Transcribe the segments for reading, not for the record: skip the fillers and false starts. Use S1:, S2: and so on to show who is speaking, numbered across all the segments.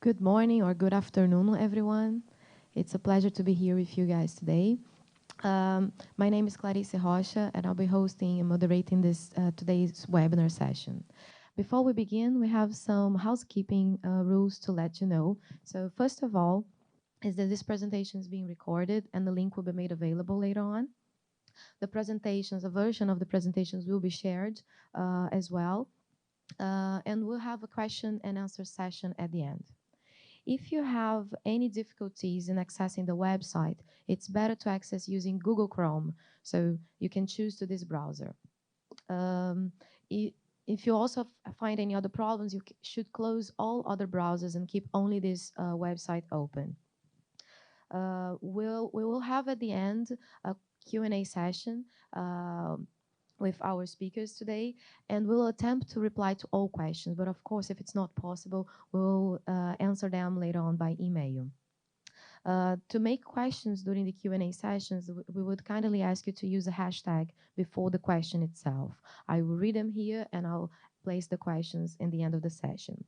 S1: Good morning or good afternoon, everyone. It's a pleasure to be here with you guys today. My name is Clarice Rocha, and I'll be hosting and moderating this today's webinar session. Before we begin, we have some housekeeping rules to let you know. So first of all, is that this presentation is being recorded, and the link will be made available later on. The presentations, a version of the presentations will be shared as well, and we'll have a question and answer session at the end. If you have any difficulties in accessing the website, it's better to access using Google Chrome. So you can choose to this browser. If you also find any other problems, you should close all other browsers and keep only this website open. We will have at the end a Q&A session with our speakers today, and we'll attempt to reply to all questions. But of course, if it's not possible, we'll answer them later on by email. To make questions during the Q&A sessions, we would kindly ask you to use a hashtag before the question itself. I will read them here, and I'll place the questions in the end of the session.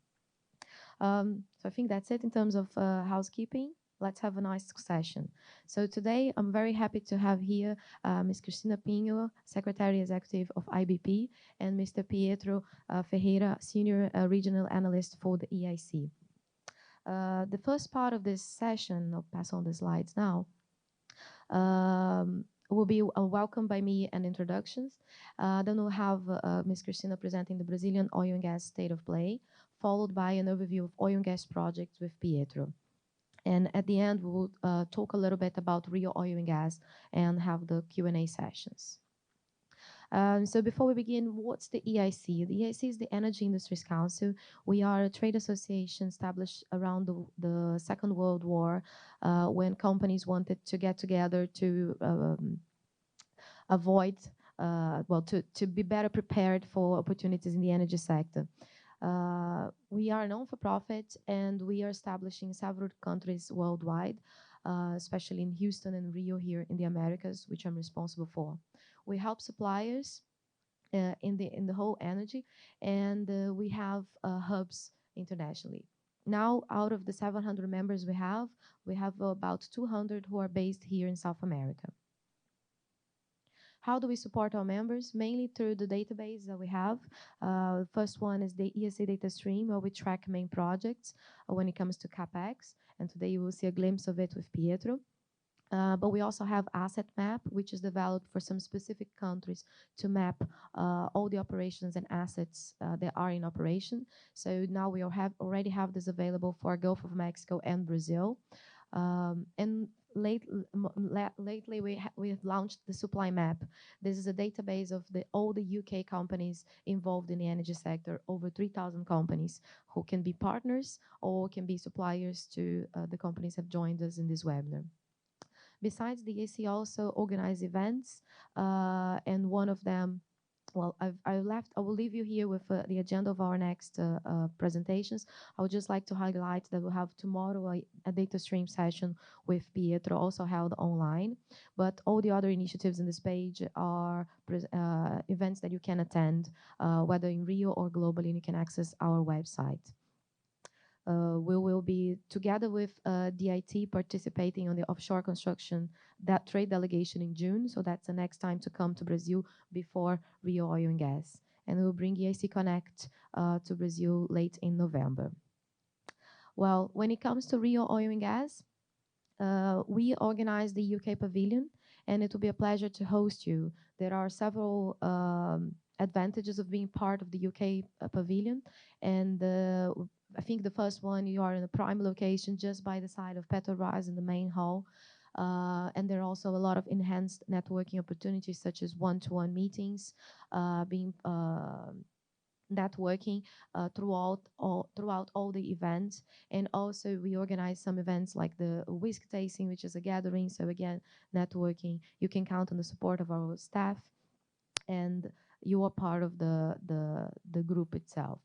S1: So I think that's it in terms of housekeeping. Let's have a nice session. So today, I'm very happy to have here Ms.Cristina Pinho, Secretary Executive of IBP, and Mr. Pietro Ferreira, Senior Regional Analyst for the EIC. The first part of this session, I'll pass on the slides now, will be a welcome by me and introductions. Then we'll have Ms. Cristina presenting the Brazilian oil and gas state of play, followed by an overview of oil and gas projects with Pietro. And at the end, we will talk a little bit about Rio Oil and Gas and have the Q&A sessions. So before we begin, what's the EIC? The EIC is the Energy Industries Council. We are a trade association established around the Second World War when companies wanted to get together to avoid, to be better prepared for opportunities in the energy sector. We are non-for-profit, and we are established in several countries worldwide, especially in Houston and Rio here in the Americas, which I'm responsible for. We help suppliers in the whole energy, and we have hubs internationally. Now, out of the 700 members we have about 200 who are based here in South America. How do we support our members? Mainly through the database that we have. First one is the EIC data stream, where we track main projects when it comes to CapEx. And today you will see a glimpse of it with Pietro. But we also have Asset Map, which is developed for some specific countries to map all the operations and assets that are in operation. So now we already have this available for Gulf of Mexico and Brazil. And lately, we have launched the Supply Map. This is a database of all the UK companies involved in the energy sector, over 3,000 companies who can be partners or can be suppliers to the companies that have joined us in this webinar. Besides, the EIC also organize events, and one of them, well, I will leave you here with the agenda of our next presentations. I would just like to highlight that we'll have tomorrow a data stream session with Pietro, also held online. But all the other initiatives in this page are events that you can attend, whether in Rio or globally, and you can access our website. We will be, together with DIT, participating on the offshore construction trade delegation in June. So that's the next time to come to Brazil before Rio Oil and Gas. And we'll bring EIC Connect to Brazil late in November. Well, when it comes to Rio Oil and Gas, we organize the UK Pavilion, and it will be a pleasure to host you. There are several advantages of being part of the UK Pavilion, and I think the first one, you are in a prime location just by the side of Petrobras in the main hall. And there are also a lot of enhanced networking opportunities, such as one-to-one meetings, networking throughout all the events. And also we organize some events like the whiskey tasting, which is a gathering. So again, networking. You can count on the support of our staff, and you are part of the group itself.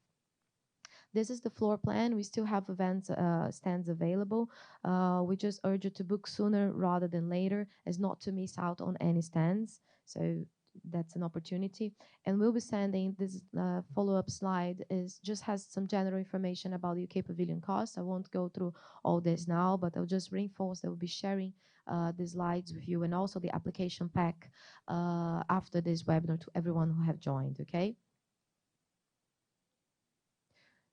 S1: This is the floor plan. We still have events stands available. We just urge you to book sooner rather than later, as not to miss out on any stands. So that's an opportunity. And we'll be sending this follow-up slide just has some general information about the UK pavilion costs. I won't go through all this now, but I'll just reinforce that we'll be sharing the slides with you and also the application pack after this webinar to everyone who have joined, okay?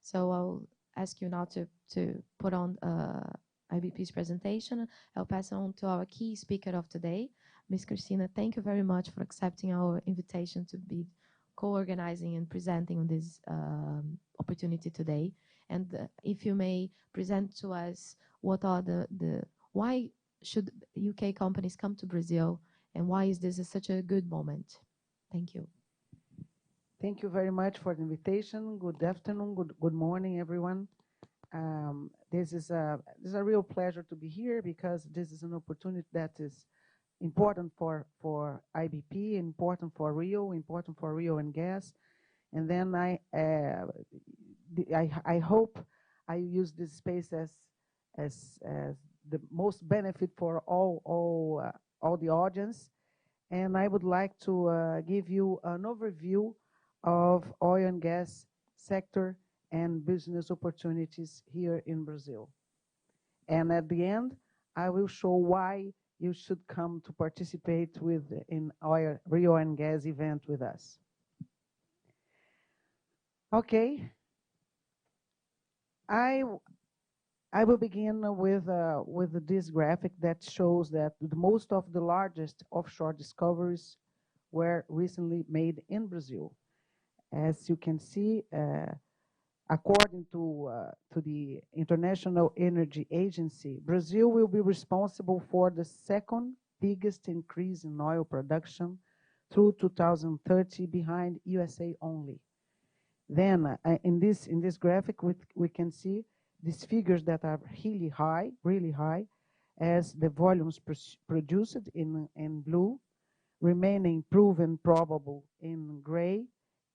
S1: So I'll ask you now to put on IBP's presentation. I'll pass on to our key speaker of today, Ms. Cristina. Thank you very much for accepting our invitation to be co-organizing and presenting on this opportunity today. And if you may present to us what are why should UK companies come to Brazil and why is this such a good moment? Thank you.
S2: Thank you very much for the invitation. Good afternoon, good morning, everyone. This is a real pleasure to be here because this is an opportunity that is important for IBP, important for Rio Oil Gas. And then I hope I use this space as the most benefit for all the audience. And I would like to give you an overview of oil and gas sector and business opportunities here in Brazil. And at the end, I will show why you should come to participate in our Rio Oil Gas event with us. Okay. I will begin with this graphic that shows that most of the largest offshore discoveries were recently made in Brazil. As you can see, according to the International Energy Agency, Brazil will be responsible for the second biggest increase in oil production through 2030, behind USA only. Then, in this graphic, we can see these figures that are really high, as the volumes produced in blue, remaining proven probable in gray,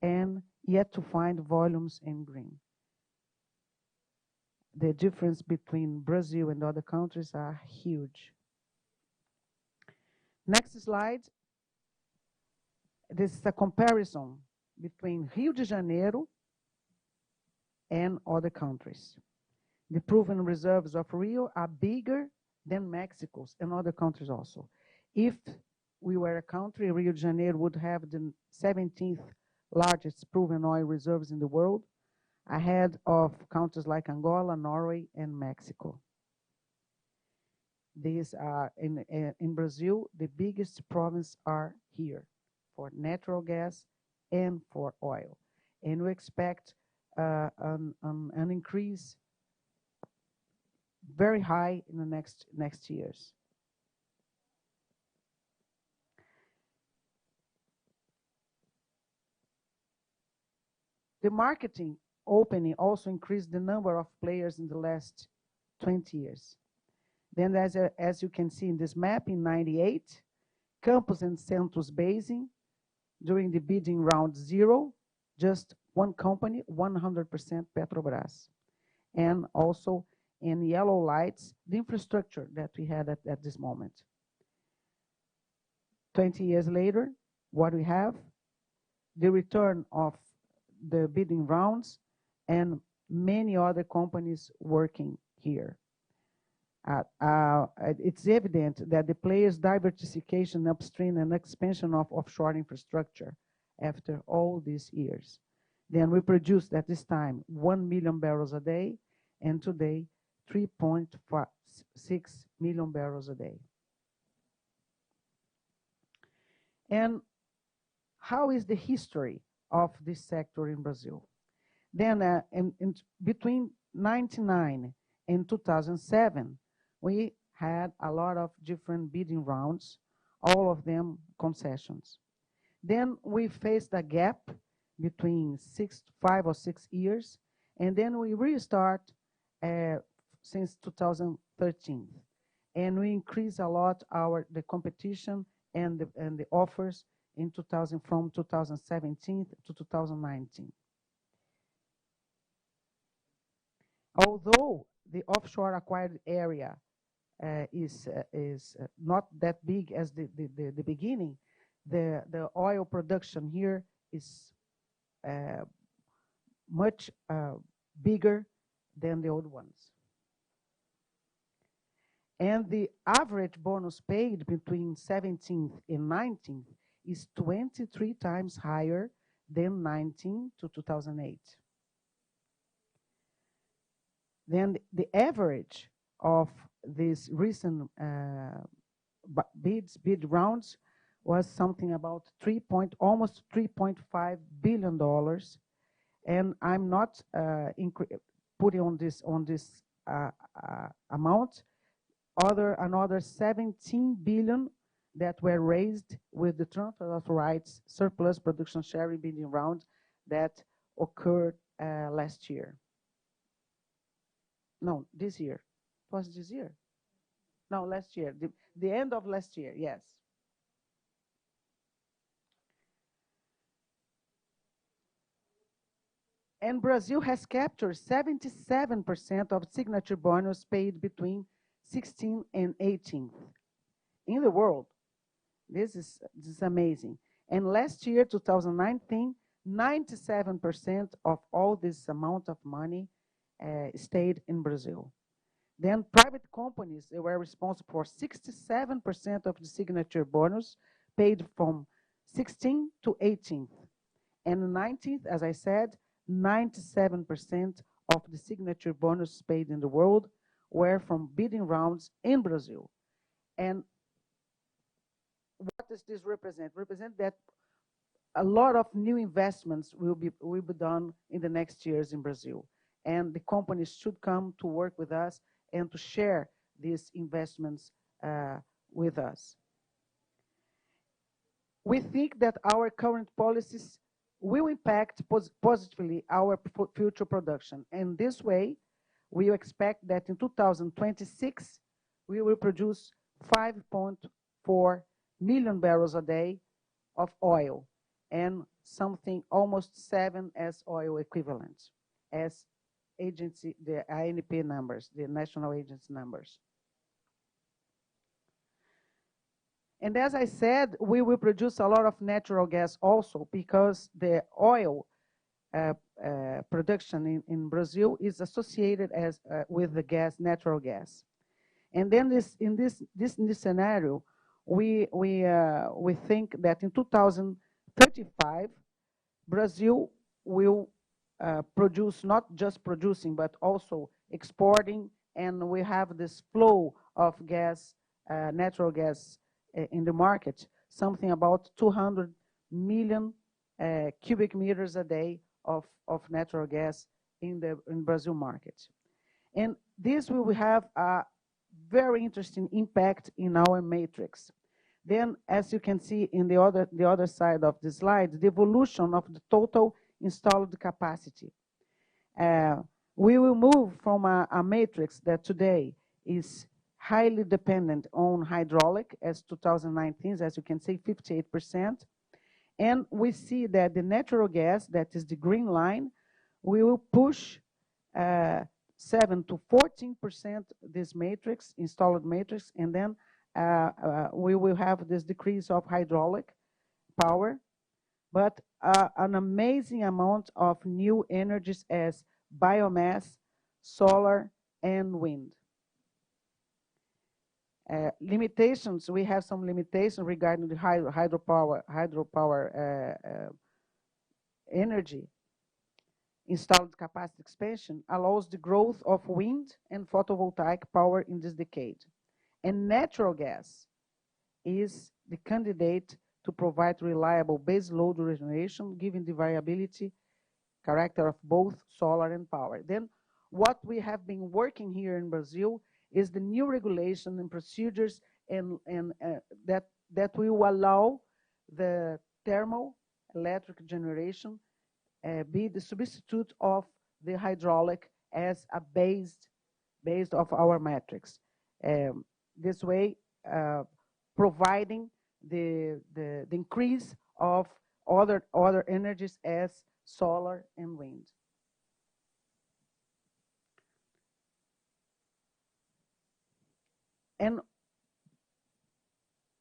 S2: and yet to find volumes in green. The difference between Brazil and other countries are huge. Next slide. This is a comparison between Rio de Janeiro and other countries. The proven reserves of Rio are bigger than Mexico's and other countries also. If we were a country, Rio de Janeiro would have the 17th largest proven oil reserves in the world, ahead of countries like Angola, Norway, and Mexico. These are, in Brazil, the biggest provinces are here for natural gas and for oil. And we expect an increase very high in the next years. The marketing opening also increased the number of players in the last 20 years. Then, as you can see in this map, in '98, Campos and Santos Basin, during the bidding round 0, just one company, 100% Petrobras. And also in yellow lights, the infrastructure that we had at this moment. 20 years later, what we have, the return of the bidding rounds and many other companies working here. It's evident that the players' diversification upstream and expansion of offshore infrastructure after all these years. Then we produced at this time 1 million barrels a day, and today 3.6 million barrels a day. And how is the history of this sector in Brazil? Then between 1999 and 2007, we had a lot of different bidding rounds, all of them concessions. Then we faced a gap between 5 or 6 years, and then we restart since 2013. And we increase a lot the competition and the offers in from 2017 to 2019. Although the offshore acquired area is not that big as the beginning, the oil production here is much bigger than the old ones. And the average bonus paid between 17th and 19th is 23 times higher than 19 to 2008. Then the average of these recent bid rounds was something about almost $3.5 billion. And I'm not putting on this amount another 17 billion that were raised with the transfer of rights surplus production sharing bidding round that occurred last year. No, this year. It was this year. No, last year. The end of last year, yes. And Brazil has captured 77% of signature bonus paid between 16 and 18 in the world. This is amazing. And last year, 2019, 97% of all this amount of money stayed in Brazil. Then private companies, they were responsible for 67% of the signature bonus paid from 16 to 18th. And 19th, as I said, 97% of the signature bonus paid in the world were from bidding rounds in Brazil. And what does this represent? Represent that a lot of new investments will be done in the next years in Brazil. And the companies should come to work with us and to share these investments with us. We think that our current policies will impact positively our future production. And this way, we expect that in 2026, we will produce 5.4 million barrels a day of oil and something almost 7 as oil equivalents, as agency, the INP numbers, the national agency numbers. And as I said, we will produce a lot of natural gas also because the oil production in Brazil is associated with the natural gas. And then in this scenario, we think that in 2035, Brazil will produce, not just producing, but also exporting, and we have this flow of gas, natural gas in the market, something about 200 million cubic meters a day of natural gas in Brazil market. And this will have a very interesting impact in our matrix. Then, as you can see in the other side of the slide, the evolution of the total installed capacity. We will move from a matrix that today is highly dependent on hydraulic as 2019, as you can see, 58%. And we see that the natural gas, that is the green line, we will push 7 to 14% this matrix, installed matrix, and then we will have this decrease of hydraulic power, but an amazing amount of new energies as biomass, solar, and wind. Limitations, we have some limitations regarding the hydropower energy. Installed capacity expansion allows the growth of wind and photovoltaic power in this decade. And natural gas is the candidate to provide reliable base load generation, given the variability character of both solar and power. Then what we have been working here in Brazil is the new regulation and procedures that will allow the thermal electric generation be the substitute of the hydraulic as a based of our matrix. This way, providing the increase of other energies as solar and wind. And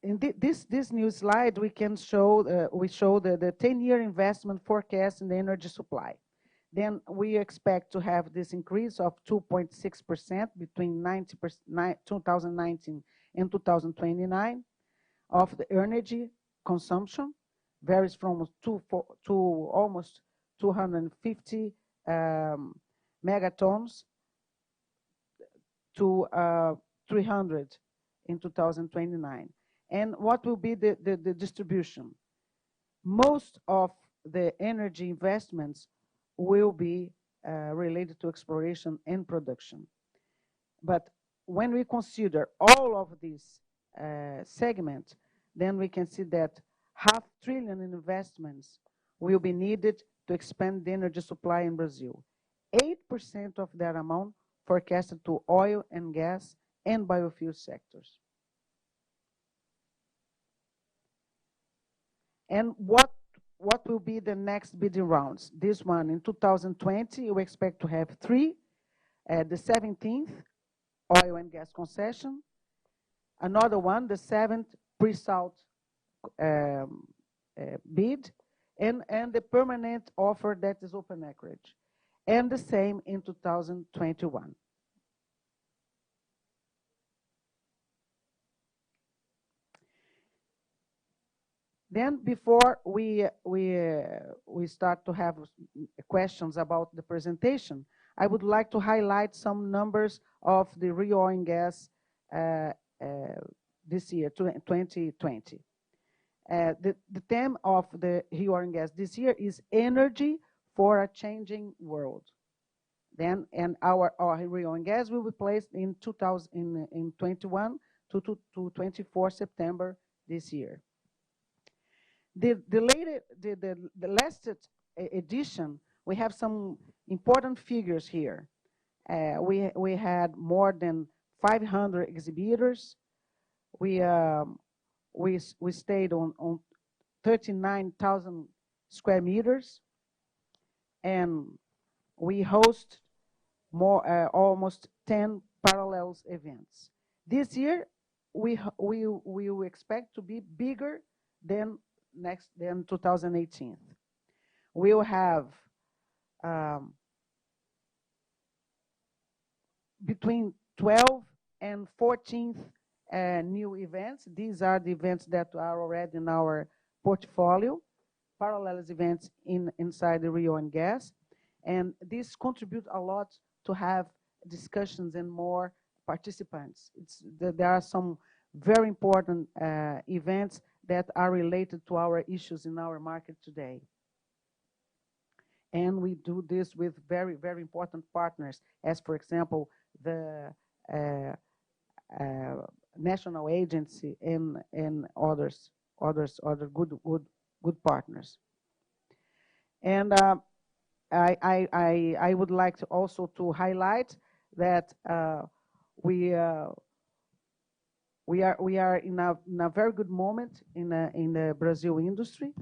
S2: in this new slide, we can show the 10-year investment forecast in the energy supply. Then we expect to have this increase of 2.6% between 2019 and 2029 of the energy consumption, varies from to almost 250 megatons to 300 in 2029. And what will be the distribution? Most of the energy investments will be related to exploration and production. But when we consider all of these segments, then we can see that $500 billion in investments will be needed to expand the energy supply in Brazil. 8% of that amount forecasted to oil and gas and biofuel sectors. And what will be the next bidding rounds? This one in 2020, we expect to have 3. The 17th oil and gas concession. Another one, the 7th pre-salt bid, and the permanent offer that is open acreage. And the same in 2021. Then before we start to have questions about the presentation, I would like to highlight some numbers of the Rio Oil Gas this year, 2020. The theme of the Rio Oil Gas this year is energy for a changing world. Then, and our Rio Oil Gas will be placed in 21 to 24 September this year. The last edition, we have some important figures here. We had more than 500 exhibitors. We stayed on 39,000 square meters, and we host almost 10 parallels events. This year, we will expect to be bigger than 2018. We will have between 12 and 14 new events. These are the events that are already in our portfolio, parallel events inside the Rio Oil Gas. And this contributes a lot to have discussions and more participants. There are some very important events that are related to our issues in our market today. And we do this with very, very important partners, as for example, the national agency and other good partners. And I would like to also to highlight that we are in a very good moment in the Brazil industry.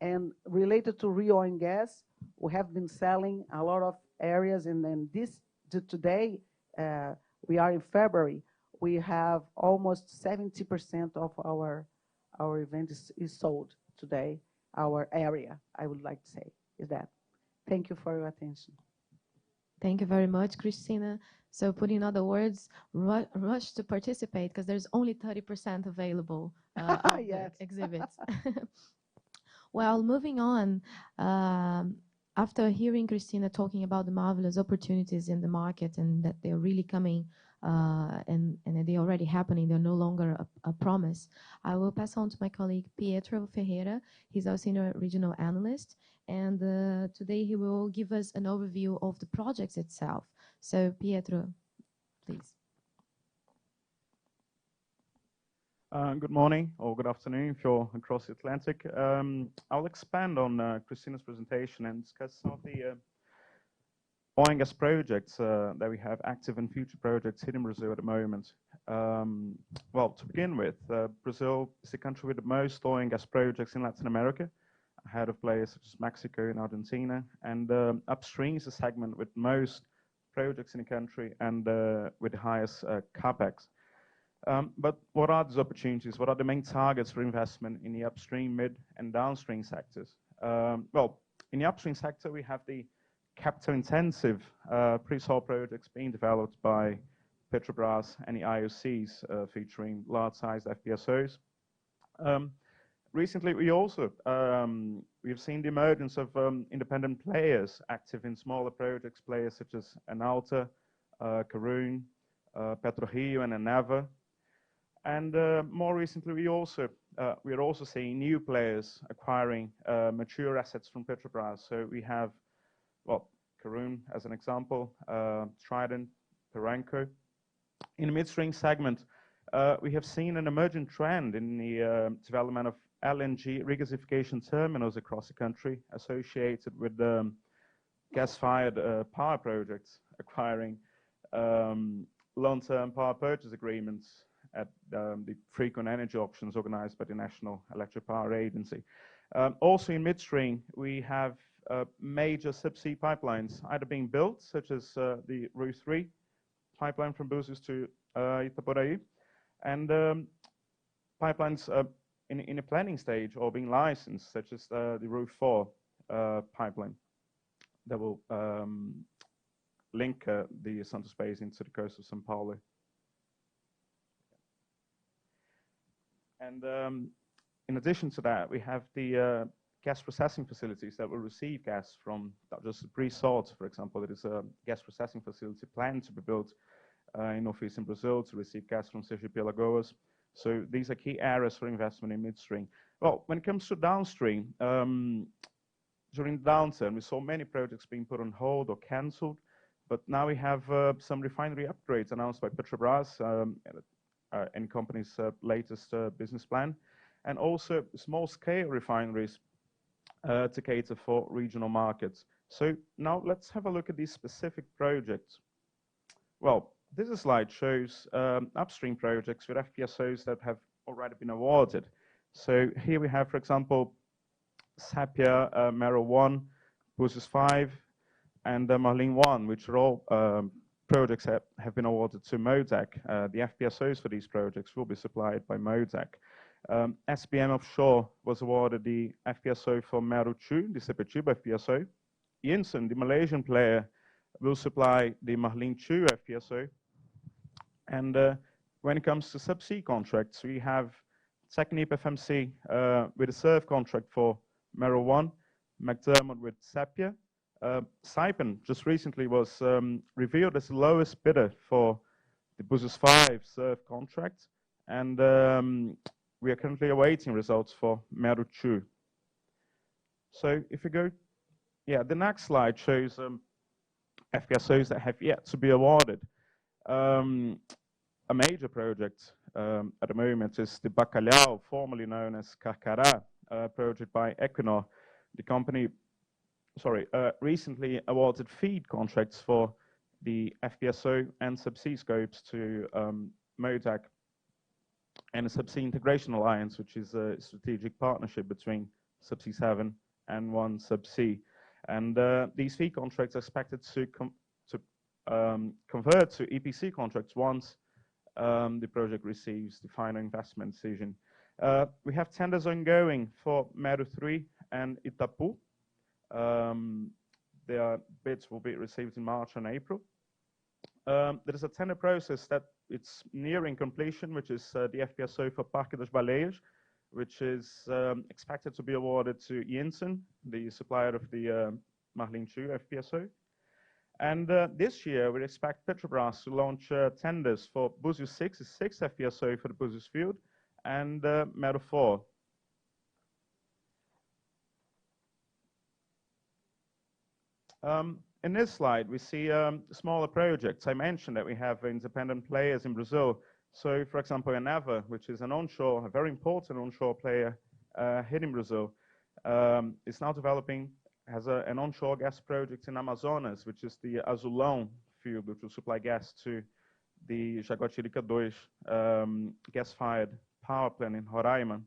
S2: And related to Rio Oil Gas, we have been selling a lot of areas, and then today, we are in February, we have almost 70% of our event is sold today, our area, I would like to say, is that. Thank you for your attention.
S1: Thank you very much, Cristina. So put in other words, rush to participate, because there's only 30% available of
S2: yes.
S1: the exhibits. Well, moving on, after hearing Cristina talking about the marvelous opportunities in the market and that they're really coming and they're already happening, they're no longer a promise, I will pass on to my colleague Pietro Ferreira. He's our Senior Regional Analyst, and today he will give us an overview of the projects itself. So Pietro, please.
S3: Good morning or good afternoon if you're across the Atlantic. I'll expand on Cristina's presentation and discuss some of the oil and gas projects that we have active and future projects here in Brazil at the moment. Well, to begin with, Brazil is the country with the most oil and gas projects in Latin America, ahead of players such as Mexico and Argentina. And upstream is a segment with most projects in the country and with the highest capex. But what are these opportunities? What are the main targets for investment in the upstream, mid, and downstream sectors? Well, in the upstream sector, we have the capital-intensive pre-salt projects being developed by Petrobras and the IOCs, featuring large-sized FPSOs. Recently, we've seen the emergence of independent players active in smaller projects, players such as Enalta, Karoon, PetroRio, and Eneva. And more recently, we are also seeing new players acquiring mature assets from Petrobras. So we have, well, Karoon as an example, Trident, Perenco. In the midstream segment, we have seen an emerging trend in the development of LNG regasification terminals across the country associated with gas-fired power projects, acquiring long-term power purchase agreements at the frequent energy auctions organized by the National Electric Power Agency. Also in midstream, we have major subsea pipelines either being built, such as the Rio 3 pipeline from Búzios to Itaboraí, and pipelines in a planning stage or being licensed, such as the Rio 4 pipeline that will link the Santos Basin to the coast of São Paulo. And in addition to that, we have the gas processing facilities that will receive gas from not just the pre-salt. For example, there is a gas processing facility planned to be built in northeastern Brazil to receive gas from Sergipe Alagoas. So these are key areas for investment in midstream. Well, when it comes to downstream, during the downturn, we saw many projects being put on hold or cancelled, but now we have some refinery upgrades announced by Petrobras in company's latest business plan, and also small-scale refineries to cater for regional markets. So now let's have a look at these specific projects. Well, this slide shows upstream projects with FPSOs that have already been awarded. So here we have, for example, Sapia, Mero 1, Búzios 5, and Marlim 1, which are all projects that have been awarded to MODEC. The FPSOs for these projects will be supplied by MODEC. SBM Offshore was awarded the FPSO for Mero 2, the Sepetiba FPSO. Yinson, the Malaysian player, will supply the Marlim 2 FPSO. And when it comes to subsea contracts, we have Technip FMC with a SURF contract for Mero 1, McDermott with Sapia. Saipem just recently was revealed as the lowest bidder for the Búzios 5 SURF contract, and we are currently awaiting results for Mero 2. So if you go, the next slide shows FPSOs that have yet to be awarded. A major project at the moment is the Bacalhau, formerly known as Carcará, project by Equinor. The company, recently awarded FEED contracts for the FPSO and subsea scopes to MODEC and a Subsea Integration Alliance, which is a strategic partnership between Subsea 7 and OneSubsea. And these FEED contracts are expected to convert to EPC contracts once the project receives the final investment decision. We have tenders ongoing for Mero 3 and Itapu. Their bids will be received in March and April. There is a tender process that it's nearing completion, which is the FPSO for Parque das Baleias, which is expected to be awarded to Yinson, the supplier of the Marlim 2 FPSO. And this year, we expect Petrobras to launch tenders for Búzios 6, the 6th FPSO for the Búzios field, and Mero 4. In this slide, we see smaller projects. I mentioned that we have independent players in Brazil. So, for example, Eneva, which is a very important onshore player here in Brazil, is now developing, has an onshore gas project in Amazonas, which is the Azulão field, which will supply gas to the Jaguatirica II gas-fired power plant in Roraima.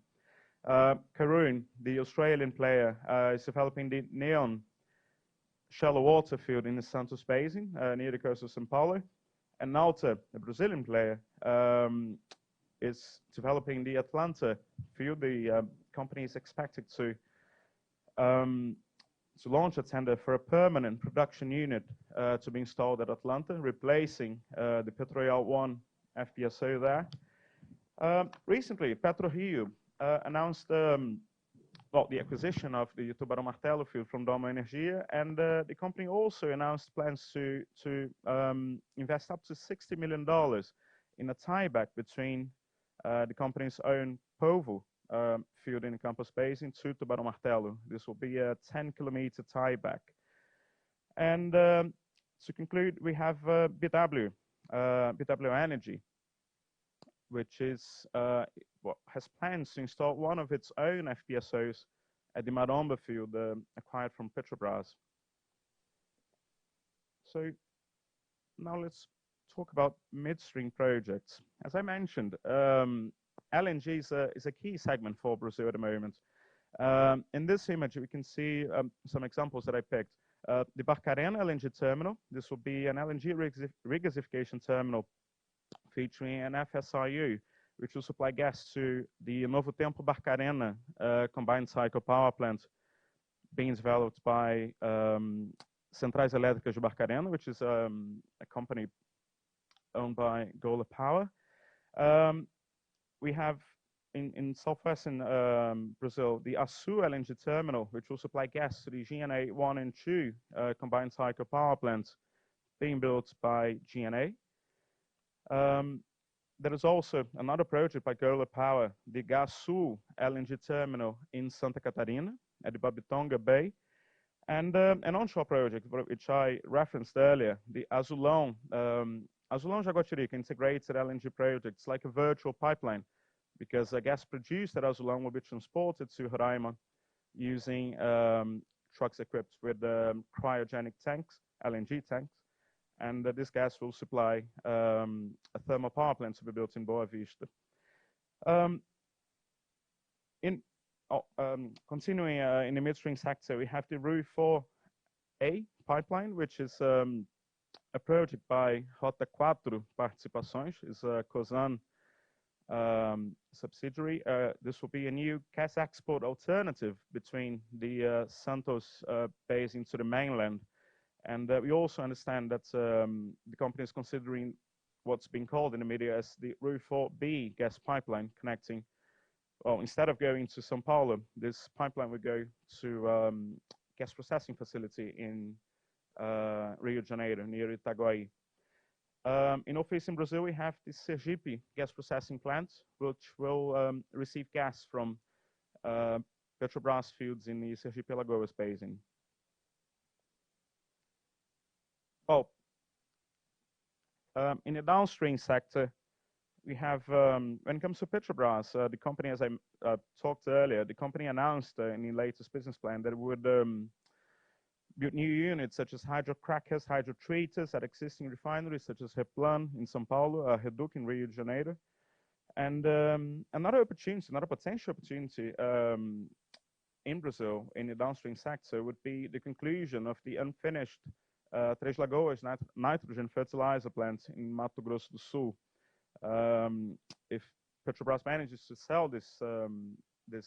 S3: Karoon, the Australian player, is developing the Neon shallow water field in the Santos Basin, near the coast of São Paulo. And Enalta, the Brazilian player, is developing the Atlanta field. The company is expected to launch a tender for a permanent production unit to be installed at Atlanta, replacing the Petroreal 1 FPSO there. Recently, PetroRio announced the acquisition of the Tubarão Martelo field from Doma Energia, and the company also announced plans to invest up to $60 million in a tieback between the company's own Polvo field in the Campos Basin to Tubarão Martelo. This will be a 10-kilometer tieback. And to conclude, we have BW Energy, which is has plans to install one of its own FPSOs at the Maromba field acquired from Petrobras. So now let's talk about midstream projects. As I mentioned, LNG is a key segment for Brazil at the moment. In this image, we can see some examples that I picked. The Barcarena LNG terminal. This will be an LNG regasification terminal featuring an FSRU, which will supply gas to the Novo Tempo Barcarena combined cycle power plant being developed by Centrais Elétricas de Barcarena, which is a company owned by Golar Power. We have in southwestern Brazil the Açu LNG terminal, which will supply gas to the GNA 1 and 2 combined cycle power plants being built by GNA. There is also another project by Golar Power, the Sul LNG terminal in Santa Catarina at the Babitonga Bay, and an onshore project which I referenced earlier, the Azulão Jaguatirica integrated LNG project. It's like a virtual pipeline, because the gas produced at Azulão will be transported to Roraima using trucks equipped with cryogenic tanks, LNG tanks, and this gas will supply a thermal power plant to be built in Boa Vista. Continuing in the midstream sector, we have the Rio 4A pipeline, which is a project by Rota 4 Participações, is a Cosan subsidiary. This will be a new gas export alternative between the Santos basin to the mainland. And we also understand that the company is considering what's being called in the media as the Rio 4B gas pipeline connecting. Well, instead of going to São Paulo, this pipeline would go to gas processing facility in Rio de Janeiro, near Itaguaí. In northeastern Brazil, we have the Sergipe gas processing plant, which will receive gas from Petrobras fields in the Sergipe Alagoas basin. Well, in the downstream sector, we have, when it comes to Petrobras, the company, as I talked earlier, the company announced in the latest business plan that it would build new units such as hydrocrackers, hydrotreaters at existing refineries such as Replan in São Paulo, Reduc in Rio de Janeiro. And another potential opportunity in Brazil in the downstream sector would be the conclusion of the unfinished Três Lagoas nitrogen fertilizer plant in Mato Grosso do Sul. If Petrobras manages to sell this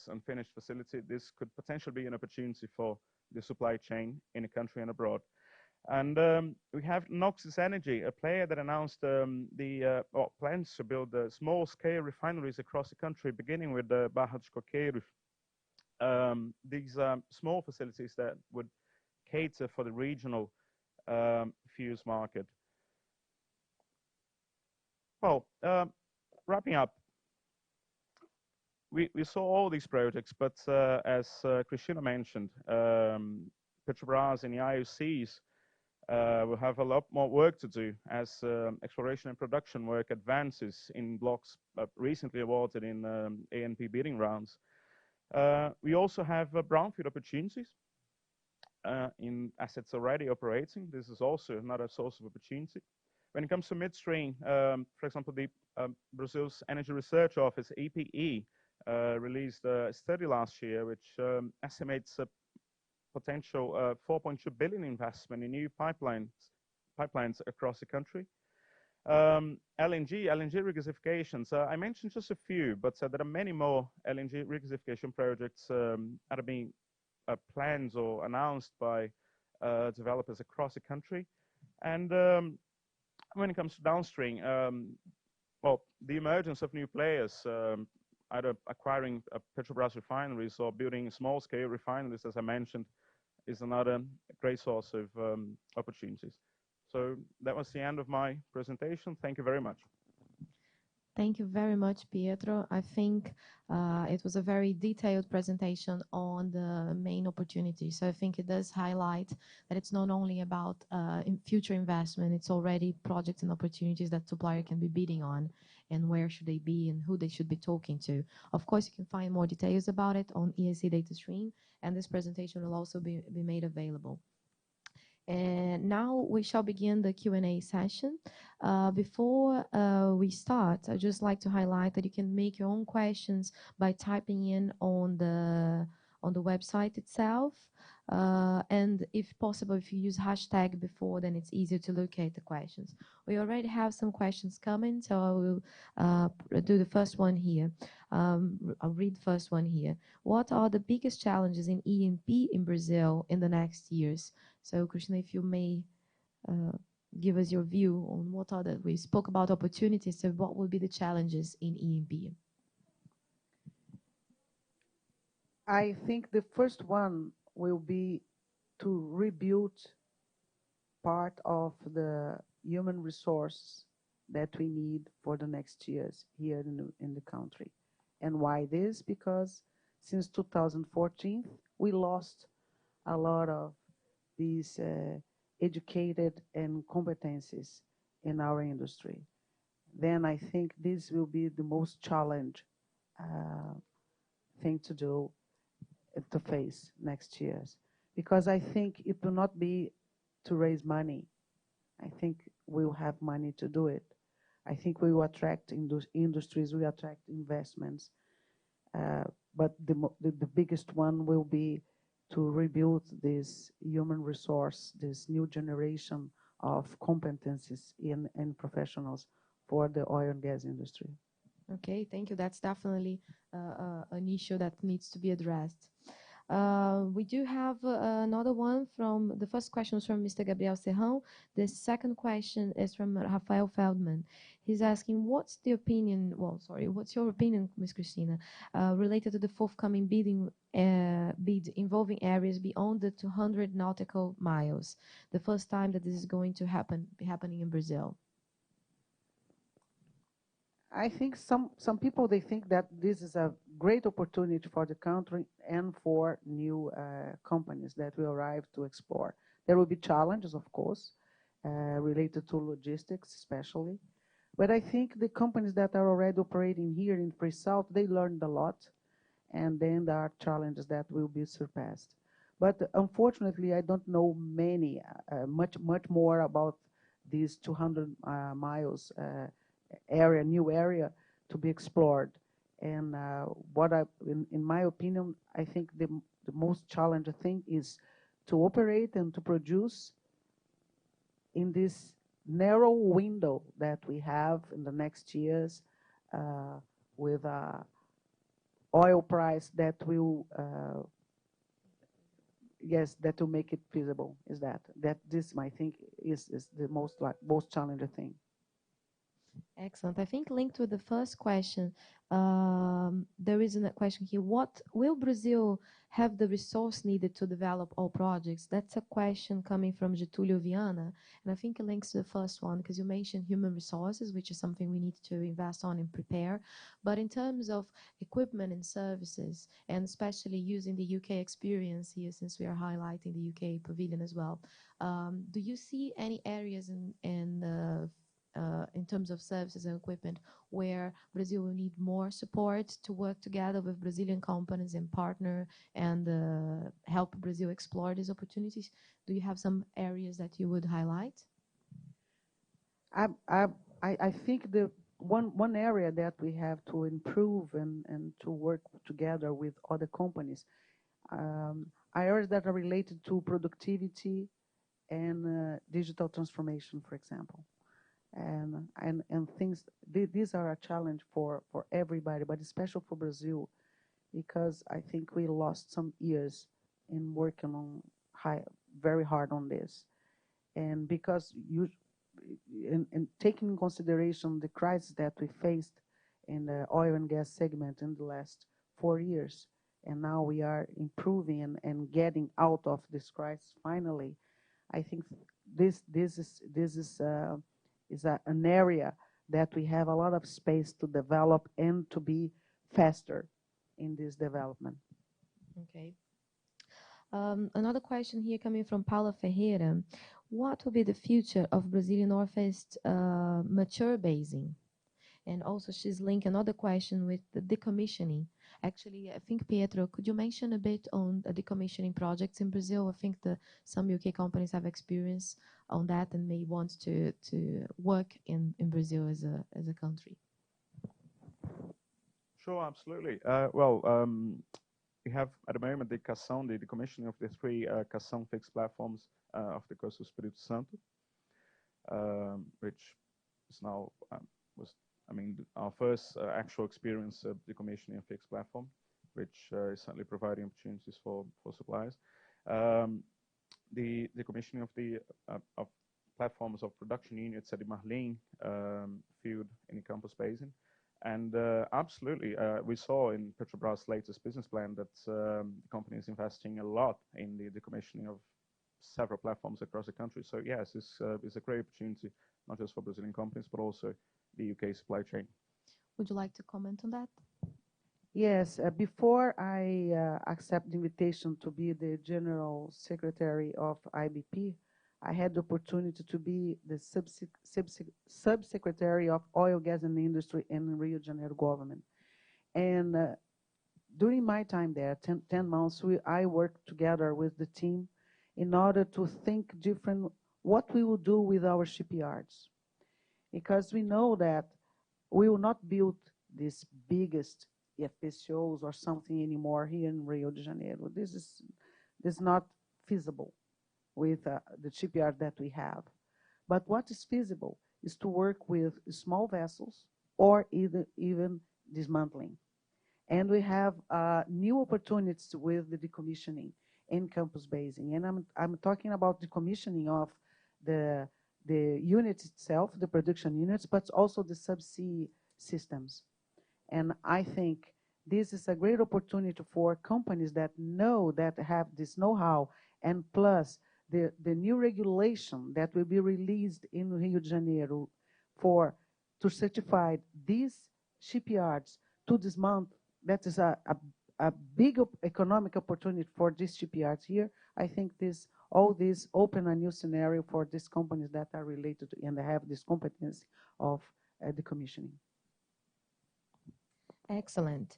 S3: unfinished facility, this could potentially be an opportunity for the supply chain in the country and abroad. And we have Noxus Energy, a player that announced plans to build small-scale refineries across the country, beginning with Barra dos Coqueiros. These small facilities that would cater for the regional fuels market. Well, wrapping up, we saw all these projects, but as Cristina mentioned, Petrobras and the IOCs will have a lot more work to do as exploration and production work advances in blocks recently awarded in ANP bidding rounds. We also have brownfield opportunities in assets already operating. This is also another source of opportunity. When it comes to midstream, for example, the Brazil's Energy Research Office, EPE, released a study last year which estimates a potential 4.2 billion investment in new pipelines across the country. LNG regasifications. I mentioned just a few, but there are many more LNG regasification projects that are being planned or announced by developers across the country. And when it comes to downstream, well, the emergence of new players, either acquiring Petrobras refineries or building small-scale refineries, as I mentioned, is another great source of opportunities. So that was the end of my presentation. Thank you very much.
S1: Thank you very much, Pietro. I think it was a very detailed presentation on the main opportunities. So I think it does highlight that it's not only about future investment, it's already projects and opportunities that supplier can be bidding on, and where should they be and who they should be talking to. Of course, you can find more details about it on EIC Data Stream, and this presentation will also be made available. And now we shall begin the Q&A session. Before we start, I'd just like to highlight that you can make your own questions by typing in on the website itself. And if possible, if you use hashtag before, then it's easier to locate the questions. We already have some questions coming, so I will do the first one here. I'll read the first one here. What are the biggest challenges in E&P in Brazil in the next years? So, Cristina, if you may give us your view on what are we spoke about opportunities, so what will be the challenges in E&P?
S2: I think the first one will be to rebuild part of the human resource that we need for the next years here in the country. And why this? Because since 2014, we lost a lot of these educated and competencies in our industry. Then I think this will be the most challenge thing to do, to face next years. Because I think it will not be to raise money. I think we will have money to do it. I think we will attract industries, we will attract investments. But the biggest one will be to rebuild this human resource, this new generation of competencies and professionals for the oil and gas industry.
S1: Okay, thank you. That's definitely an issue that needs to be addressed. We do have another one from, the first question was from Mr. Gabriel Serrão. The second question is from Rafael Feldman. He's asking, what's your opinion, Ms. Cristina, related to the forthcoming bid involving areas beyond the 200 nautical miles, the first time that this is going to be happening in Brazil?
S2: I think some people, they think that this is a great opportunity for the country and for new companies that will arrive to explore. There will be challenges, of course, related to logistics especially. But I think the companies that are already operating here in Pre-Salt, they learned a lot, and then there are challenges that will be surpassed. But unfortunately, I don't know much more about these 200 miles new area to be explored. And in my opinion, I think the most challenging thing is to operate and to produce in this narrow window that we have in the next years, with oil price that will that will make it feasible. This I think is the most challenging thing.
S1: Excellent. I think linked with the first question, there is a question here. What will Brazil have the resource needed to develop all projects? That's a question coming from Getulio Viana, and I think it links to the first one because you mentioned human resources, which is something we need to invest on and prepare. But in terms of equipment and services, and especially using the UK experience here, since we are highlighting the UK pavilion as well, do you see any areas in terms of services and equipment where Brazil will need more support to work together with Brazilian companies and partner and help Brazil explore these opportunities? Do you have some areas that you would highlight?
S2: I think the one area that we have to improve and to work together with other companies, areas that are related to productivity and digital transformation, for example. and things. These are a challenge for everybody, but especially for Brazil, because I think we lost some years in working on very hard on this, and because in taking in consideration the crisis that we faced in the oil and gas segment in the last 4 years, and now we are improving and getting out of this crisis finally. I think this is an area that we have a lot of space to develop and to be faster in this development.
S1: Okay. Another question here coming from Paula Ferreira. What will be the future of Brazilian Northeast mature basin? And also she's linked another question with the decommissioning. Actually, I think, Pietro, could you mention a bit on the decommissioning projects in Brazil? I think some UK companies have experience on that and may want to work in Brazil as a country.
S3: Sure, absolutely. We have at the moment the decommissioning of the 3 Cação fixed platforms of the coast of Espírito Santo, which is now our first actual experience of decommissioning a fixed platform, which is certainly providing opportunities for suppliers. The decommissioning of the platforms of production units at the Marlim field in the Campos Basin. And absolutely, we saw in Petrobras' latest business plan that the company is investing a lot in the decommissioning of several platforms across the country. So yes, this is a great opportunity, not just for Brazilian companies, but also the UK supply chain.
S1: Would you like to comment on that?
S2: Yes, before I accept the invitation to be the General Secretary of IBP, I had the opportunity to be the Subsecretary of Oil, Gas and Industry in Rio de Janeiro government. And during my time there, 10 months, I worked together with the team in order to think different what we will do with our shipyards. Because we know that we will not build these biggest FPSOs or something anymore here in Rio de Janeiro. This is not feasible with the shipyard that we have. But what is feasible is to work with small vessels or even dismantling. And we have new opportunities with the decommissioning in Campos Basin. And I'm talking about decommissioning of the units itself, the production units, but also the subsea systems. And I think this is a great opportunity for companies that have this know-how, and plus the new regulation that will be released in Rio de Janeiro to certify these shipyards to dismantle. That is a big economic opportunity for these shipyards here. I think all this open a new scenario for these companies that are related to and have this competence of decommissioning.
S1: Excellent.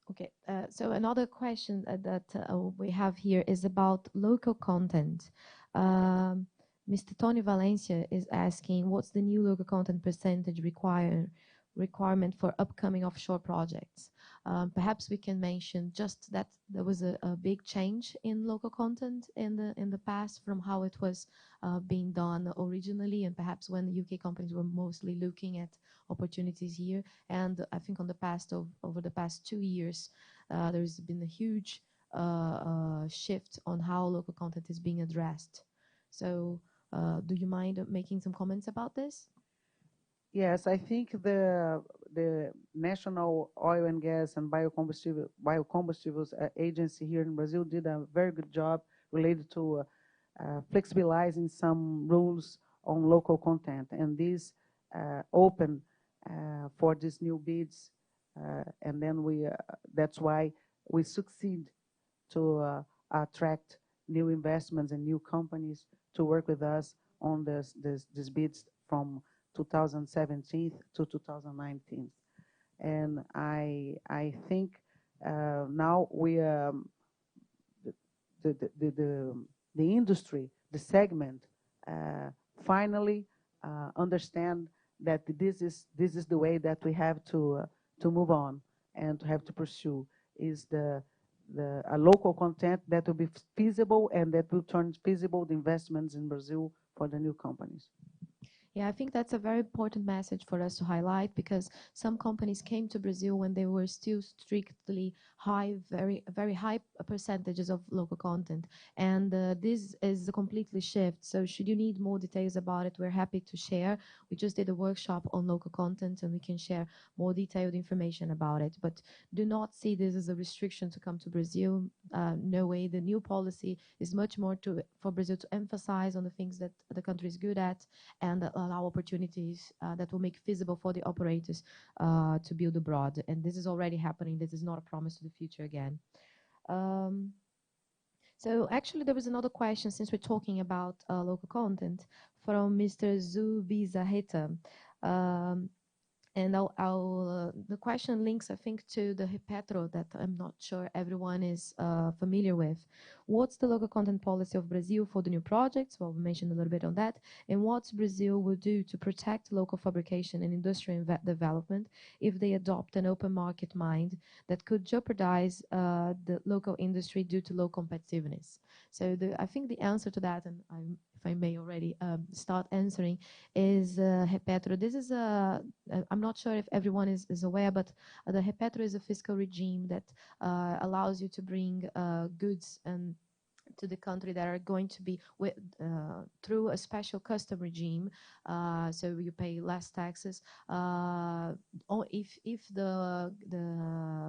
S1: Okay, so another question that we have here is about local content. Mr. Tony Valencia is asking, what's the new local content percentage requirement for upcoming offshore projects? Perhaps we can mention just that there was a big change in local content in the past from how it was being done originally, and perhaps when the UK companies were mostly looking at opportunities here. And I think over the past 2 years, there's been a huge shift on how local content is being addressed. So do you mind making some comments about this?
S2: Yes, I think the National Oil and Gas and Biocombustibles Agency here in Brazil did a very good job related to flexibilizing some rules on local content, and this open for these new bids, and then that's why we succeed to attract new investments and new companies to work with us on these bids from 2017 to 2019. And I think now the industry, the segment, finally understand that this is the way that we have to move on and to have to pursue, is a local content that will be feasible and that will turn feasible the investments in Brazil for the new companies.
S1: Yeah, I think that's a very important message for us to highlight, because some companies came to Brazil when they were still strictly very high percentages of local content. And this is a completely shift. So should you need more details about it, we're happy to share. We just did a workshop on local content and we can share more detailed information about it. But do not see this as a restriction to come to Brazil. No way. The new policy is much more for Brazil to emphasize on the things that the country is good at, and allow opportunities that will make feasible for the operators to build abroad. And this is already happening. This is not a promise to the future again. So actually, there was another question, since we're talking about local content, from Mr. Zubizarreta. And the question links, I think, to the Petro that I'm not sure everyone is familiar with. What's the local content policy of Brazil for the new projects? Well, we mentioned a little bit on that. And what Brazil will do to protect local fabrication and industrial development if they adopt an open market mind that could jeopardize the local industry due to low competitiveness? So I think the answer to that, and if I may already start answering, is Petro. This is I'm not sure if everyone is aware, but the Repetro is a fiscal regime that allows you to bring goods and to the country that are going to be through a special custom regime, so you pay less taxes if the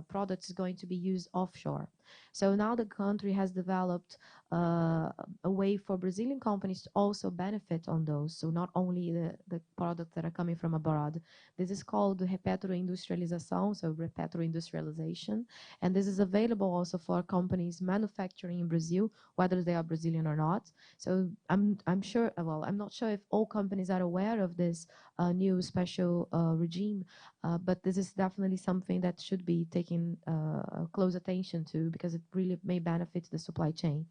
S1: product is going to be used offshore. So now the country has developed a way for Brazilian companies to also benefit on those. So not only the products that are coming from abroad. This is called Repetro Industrialização, so Repetro industrialization, and this is available also for companies manufacturing in Brazil, whether they are Brazilian or not. So I'm sure, well, I'm not sure if all companies are aware of this new special regime, but this is definitely something that should be taken close attention to, because it really may benefit the supply chain.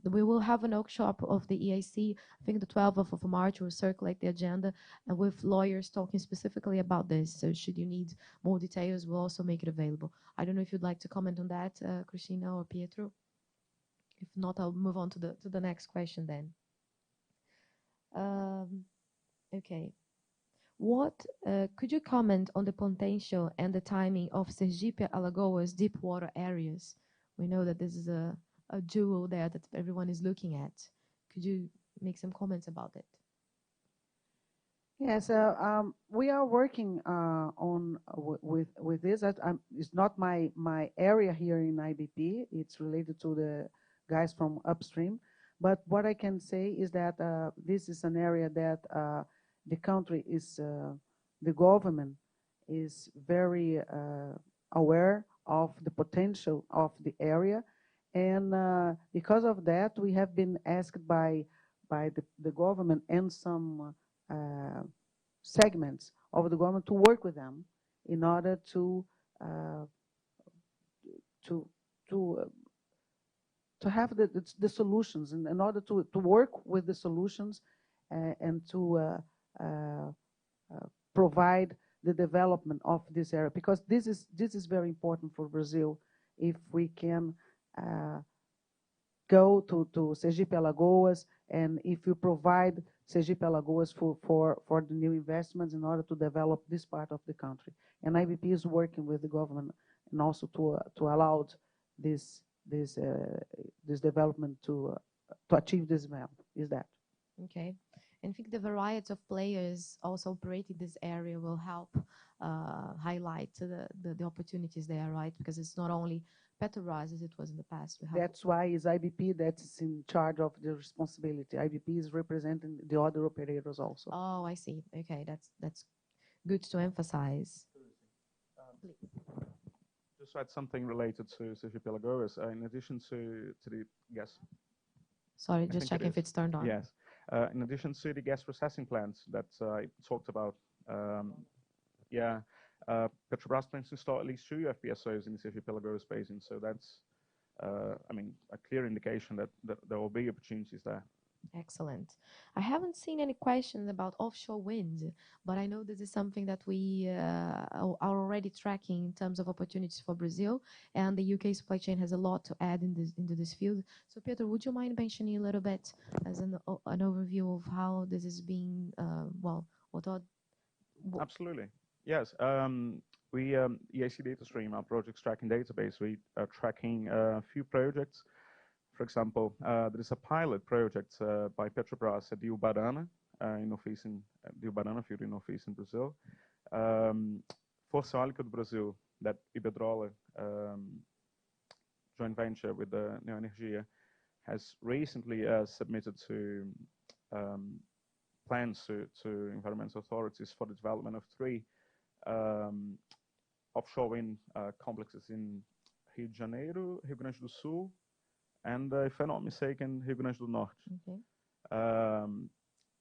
S1: We will have an workshop of the EIC, I think the 12th of March. We'll circulate the agenda with lawyers talking specifically about this. So should you need more details, we'll also make it available. I don't know if you'd like to comment on that, Cristina or Pietro. If not, I'll move on to the next question then. Okay. What could you comment on the potential and the timing of Sergipe Alagoas deep water areas? We know that this is a jewel there that everyone is looking at. Could you make some comments about it?
S2: Yes, we are working on with this. It's not my area here in IBP. It's related to the guys from Upstream. But what I can say is that this is an area that the country is, the government is very aware of the potential of the area. And because of that, we have been asked by the government and some segments of the government to work with them in order to have the solutions, in order to work with the solutions and to provide the development of this area, because this is very important for Brazil. If we can go to Sergipe Alagoas, and if you provide Sergipe Alagoas for the new investments in order to develop this part of the country. And IBP is working with the government and also to allow this development to achieve this map. Is that?
S1: Okay. And I think the variety of players also operating this area will help highlight the opportunities there, right? Because it's not only Petrobras as it was in the past.
S2: That's why it's IBP that's in charge of the responsibility. IBP is representing the other operators also.
S1: Oh, I see. Okay, that's good to emphasize. Please.
S3: Just add something related to Sergipe Alagoas. In addition to the gas.
S1: Sorry, just checking if it's turned on.
S3: Yes. In addition to the gas processing plants that I talked about, Petrobras plans to install at least 2 FPSOs in the Sergipe Alagoas basin. So that's, I mean, a clear indication that there will be opportunities there.
S1: Excellent. I haven't seen any questions about offshore wind, but I know this is something that we are already tracking in terms of opportunities for Brazil, and the UK supply chain has a lot to add into this field. So, Pietro, would you mind mentioning a little bit as an overview of how this is being, well, what are...
S3: Absolutely. Yes. We EIC Data Stream, our projects tracking database, we are tracking a few projects. For example, there is a pilot project by Petrobras at the Ubarana, in Northeastern, the Ubarana field in Northeastern Brazil. Força Eólica do Brasil, that Iberdrola joint venture with the Neoenergia, has recently submitted to plans to environmental authorities for the development of 3 offshore wind complexes in Rio de Janeiro, Rio Grande do Sul, and if I'm not mistaken, Rio Grande do Norte.
S1: Okay.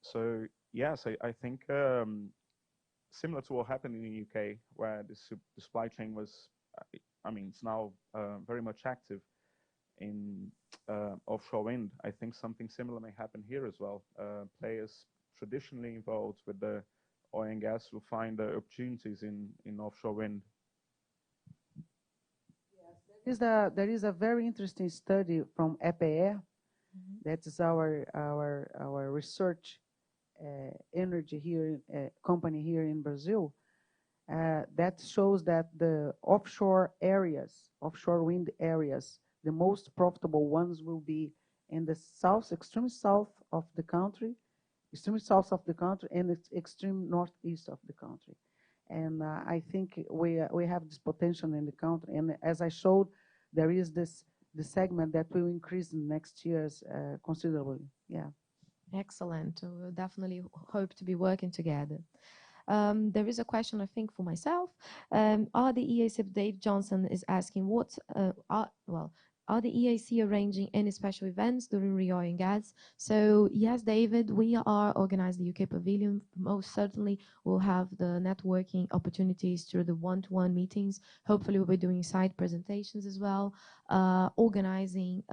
S3: So yes, I think similar to what happened in the UK, where the supply chain was, I mean, it's now very much active in offshore wind. I think something similar may happen here as well. Players traditionally involved with the oil and gas will find opportunities in offshore wind.
S2: Yes, there is a very interesting study from EPE, that is our research energy here, company here in Brazil, that shows that the offshore wind areas, the most profitable ones will be in the extreme south of the country, and the extreme northeast of the country. And I think we have this potential in the country. And as I showed, there is the segment that will increase in next years considerably. Yeah.
S1: Excellent. We'll definitely hope to be working together. There is a question, I think, for myself. Are the EIC, Dave Johnson is asking, are the EIC arranging any special events during Rio Oil Gas? So yes, David, we are organizing the UK Pavilion. Most certainly we'll have the networking opportunities through the one-to-one meetings. Hopefully we'll be doing side presentations as well, organizing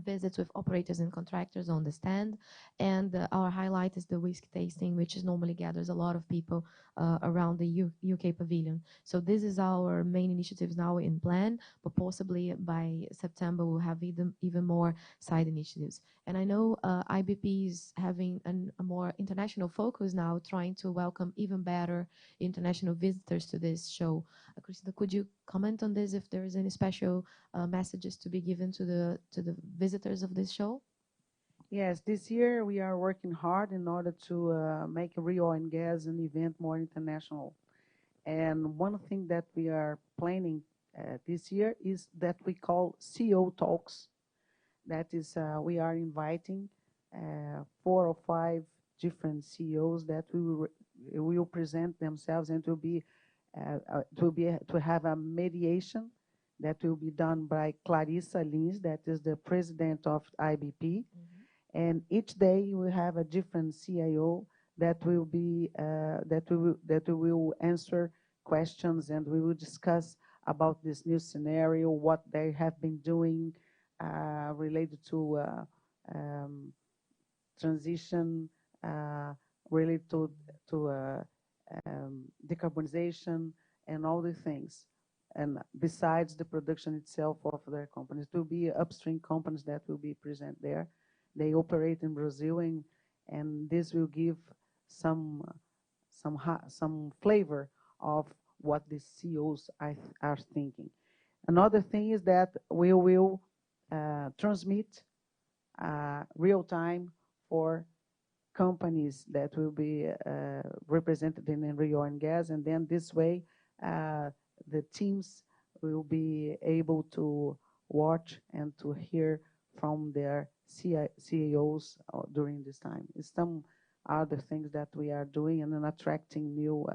S1: visits with operators and contractors on the stand, and our highlight is the whiskey tasting, which is normally gathers a lot of people around the UK Pavilion. So this is our main initiatives now in plan, but possibly by September we'll have even more side initiatives. And I know IBP is having a more international focus now, trying to welcome even better international visitors to this show. Cristina, could you comment on this, if there is any special messages to be given to the visitors of this show?
S2: Yes, this year we are working hard in order to make Rio Oil Gas an event more international. And one thing that we are planning this year is that we call CEO Talks. That is, we are inviting 4 or 5 different CEOs that will present themselves, and to have a mediation that will be done by Clarissa Lins, that is the president of IBP. And each day you will have a different CIO that will be that will answer questions, and we will discuss about this new scenario, what they have been doing related to transition, related to decarbonization, and all the things. And besides the production itself of their companies, there will be upstream companies that will be present there. They operate in Brazil, and this will give some flavor of what the CEOs are thinking. Another thing is that we will transmit real time for companies that will be represented in Rio Oil Gas, and then this way the teams will be able to watch and to hear from their CEOs during this time. It's some other things that we are doing, and then attracting new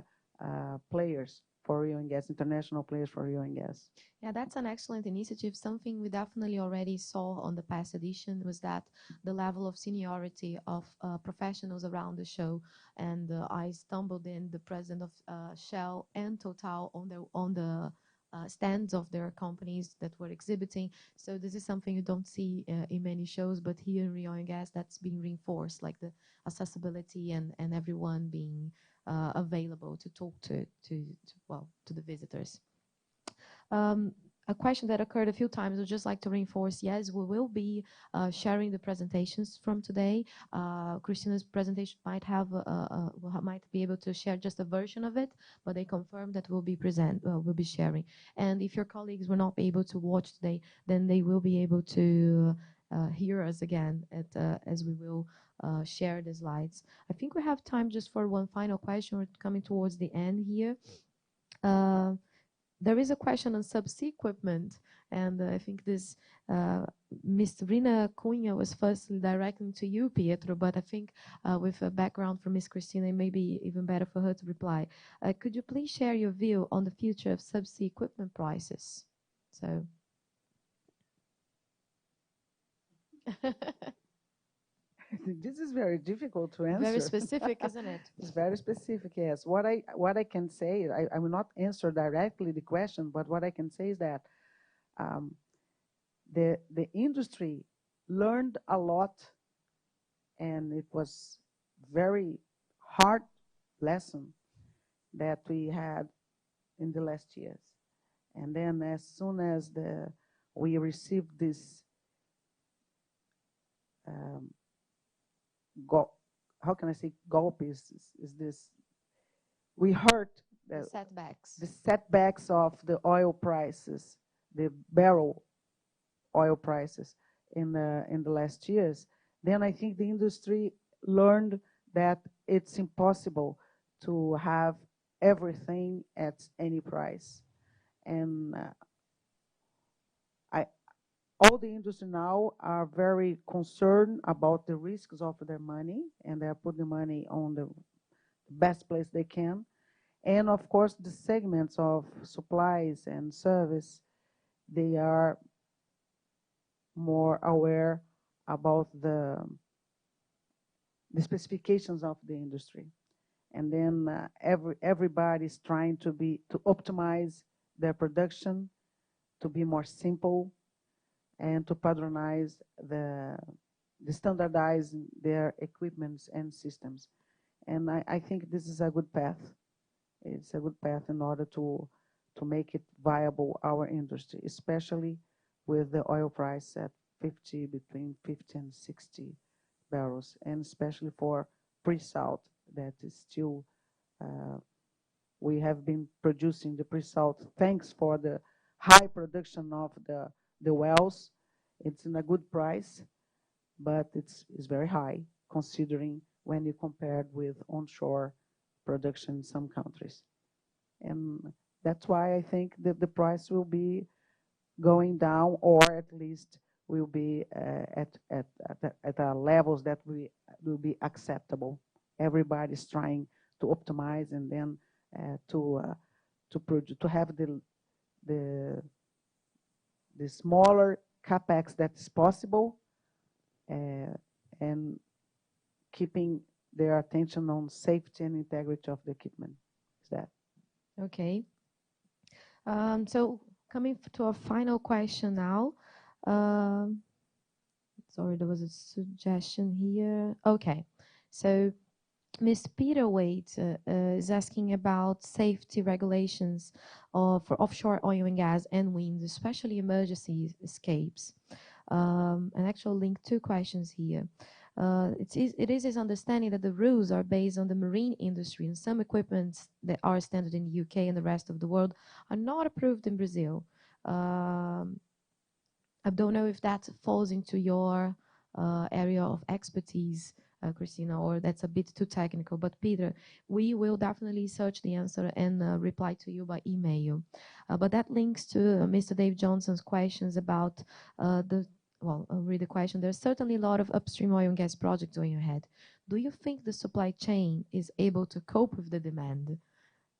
S2: players for Rio Oil Gas, international players for Rio Oil Gas.
S1: Yeah, that's an excellent initiative. Something we definitely already saw on the past edition was that the level of seniority of professionals around the show. And I stumbled in the president of Shell and Total on the stands of their companies that were exhibiting. So this is something you don't see in many shows, but here in Rio Oil Gas, that's being reinforced, like the accessibility and everyone being available to talk to the visitors. A question that occurred a few times, I'd just like to reinforce, yes, we will be sharing the presentations from today. Cristina's presentation might be able to share just a version of it, but they confirmed that we'll be sharing. And if your colleagues were not able to watch today, then they will be able to hear us again as we will share the slides. I think we have time just for one final question. We're coming towards the end here. There is a question on subsea equipment, and I think this Ms.Cristina Pinho was firstly directing to you, Pietro, but I think with a background from Ms. Cristina, it may be even better for her to reply. Could you please share your view on the future of subsea equipment prices? So.
S2: This is very difficult to answer.
S1: Very specific, isn't it?
S2: It's very specific, yes. What I can say, I will not answer directly the question, but what I can say is that the industry learned a lot, and it was very hard lesson that we had in the last years. And then as soon as we received this how can I say golpe is this, we heard
S1: the
S2: setbacks of the oil prices, the barrel oil prices in the last years. Then I think the industry learned that it's impossible to have everything at any price. And all the industry now are very concerned about the risks of their money, and they're putting money on the best place they can. And of course, the segments of supplies and service, they are more aware about the specifications of the industry. And then everybody's trying to optimize their production, to be more simple, and to patronize the standardize their equipments and systems. And I think this is a good path. It's a good path in order to make it viable, our industry, especially with the oil price at between 50 and 60 barrels, and especially for pre-salt that is still, we have been producing the pre-salt thanks for the high production of the wells. It's in a good price, but it's very high considering when you compare it with onshore production in some countries. And that's why I think that the price will be going down, or at least will be at levels that will be acceptable. Everybody's trying to optimize, and then to have the smaller capex that is possible, and keeping their attention on safety and integrity of the equipment. Is that
S1: okay? So coming to our final question now. Sorry, there was a suggestion here. Okay, so Ms. Peter Waite is asking about safety regulations for offshore oil and gas and wind, especially emergency escapes. And actually link two questions here. It is his understanding that the rules are based on the marine industry, and some equipments that are standard in the UK and the rest of the world are not approved in Brazil. I don't know if that falls into your area of expertise, Cristina, or that's a bit too technical. But Peter, we will definitely search the answer and reply to you by email. But that links to Mr. Dave Johnson's questions about I'll read the question. There's certainly a lot of upstream oil and gas projects going ahead. Do you think the supply chain is able to cope with the demand?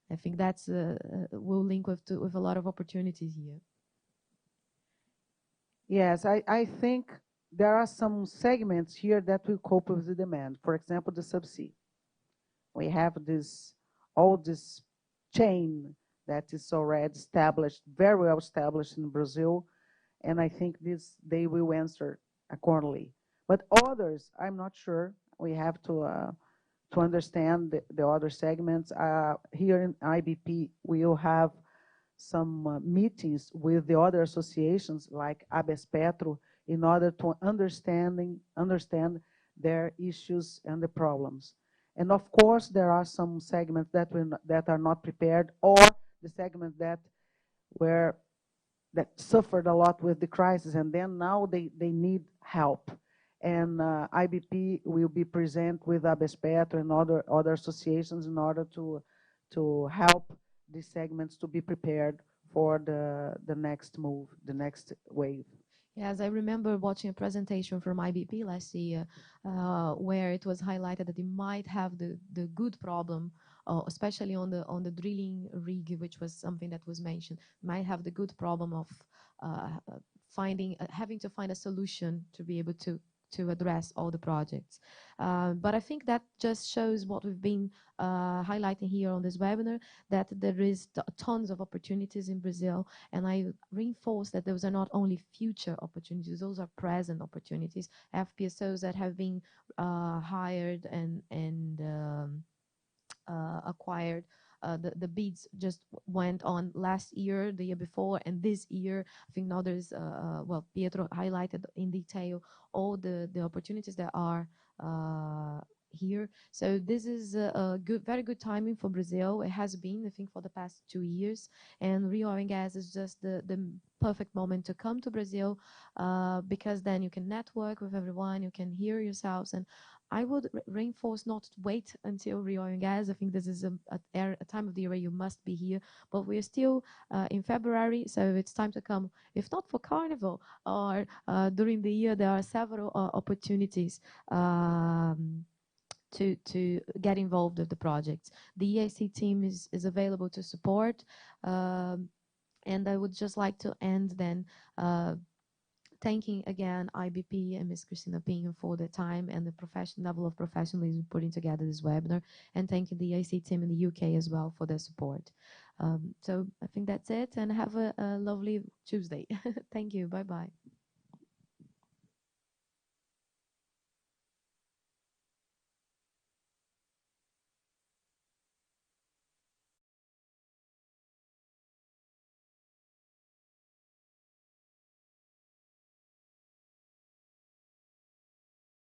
S1: I think that's will link with a lot of opportunities here.
S2: Yes, I think there are some segments here that will cope with the demand. For example, the subsea. We have all this chain that is already established, very well established in Brazil, and I think they will answer accordingly. But others, I'm not sure. We have to understand the other segments. Here in IBP, we will have some meetings with the other associations like Petro in order to understand their issues and the problems. And of course, there are some segments that are not prepared, or the segments that suffered a lot with the crisis, and then now they need help. And IBP will be present with Petro and other associations in order to help these segments to be prepared for the next move, the next wave.
S1: Yes, I remember watching a presentation from IBP last year where it was highlighted that they might have the good problem, especially on the drilling rig, which was something that was mentioned, might have the good problem of having to find a solution to be able to address all the projects. But I think that just shows what we've been highlighting here on this webinar, that there is tons of opportunities in Brazil. And I reinforce that those are not only future opportunities, those are present opportunities. FPSOs that have been hired and acquired. The bids just went on last year, the year before, and this year. I think now there's, well, Pietro highlighted in detail all the opportunities that are here. So this is a very good timing for Brazil. It has been, I think, for the past 2 years. And Rio Oil Gas is just the perfect moment to come to Brazil because then you can network with everyone, you can hear yourselves. And I would reinforce not to wait until Rio Oil Gas. I think this is a time of the year where you must be here. But we're still in February, so it's time to come. If not for Carnival or during the year, there are several opportunities to get involved with the projects. The EIC team is available to support. And I would just like to end then thanking again IBP and Ms.Cristina Pinho for the time and the level of professionalism putting together this webinar, and thanking the EIC team in the UK as well for their support. So I think that's it, and have a lovely Tuesday. Thank you. Bye-bye.